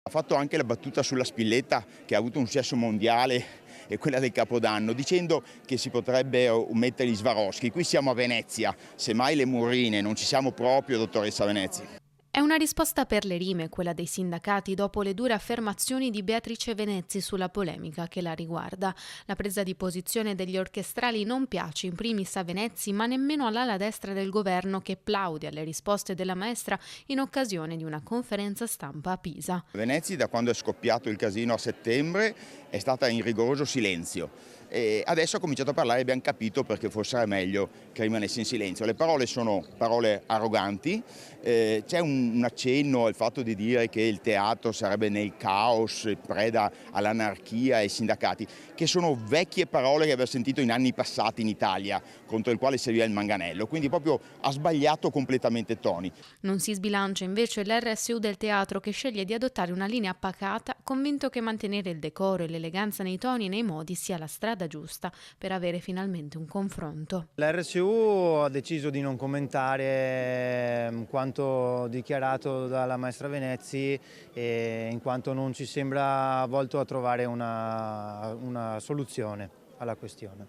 Ha fatto anche la battuta sulla Spilletta, che ha avuto un successo mondiale, e quella del Capodanno, dicendo che si potrebbe mettere gli Swarovski. Qui siamo a Venezia, semmai le murrine, non ci siamo proprio, dottoressa Venezia. È una risposta per le rime, quella dei sindacati, dopo le dure affermazioni di Beatrice Venezzi sulla polemica che la riguarda. La presa di posizione degli orchestrali non piace in primis a Venezzi, ma nemmeno all'ala destra del governo, che plaude alle risposte della maestra in occasione di una conferenza stampa a Pisa. Venezia, da quando è scoppiato il casino a settembre, è stata in rigoroso silenzio. E adesso ha cominciato a parlare e abbiamo capito perché forse era meglio che rimanesse in silenzio. Le parole sono parole arroganti, c'è un accenno al fatto di dire che il teatro sarebbe nel caos, preda all'anarchia e ai sindacati, che sono vecchie parole che abbiamo sentito in anni passati in Italia, contro il quale serviva il manganello, quindi proprio ha sbagliato completamente toni. Non si sbilancia invece l'RSU del teatro, che sceglie di adottare una linea pacata, convinto che mantenere il decoro e l'eleganza nei toni e nei modi sia la strada giusta per avere finalmente un confronto. L'RSU ha deciso di non commentare quanto dichiarato dalla maestra Venezzi, in quanto non ci sembra volto a trovare una soluzione alla questione.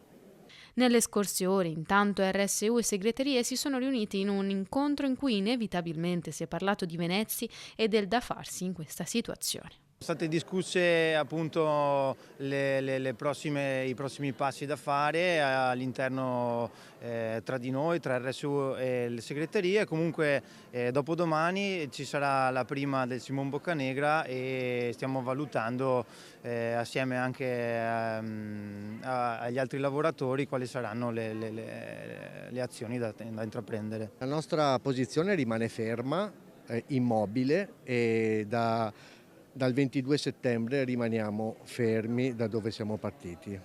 Nelle scorse ore, intanto, RSU e segreterie si sono riuniti in un incontro in cui inevitabilmente si è parlato di Venezzi e del da farsi in questa situazione. Sono state discusse appunto i prossimi passi da fare all'interno tra di noi, tra RSU e le segreterie. Comunque dopodomani ci sarà la prima del Simon Boccanegra e stiamo valutando assieme anche agli altri lavoratori quali saranno le azioni da intraprendere. La nostra posizione rimane ferma, immobile, e dal 22 settembre rimaniamo fermi da dove siamo partiti.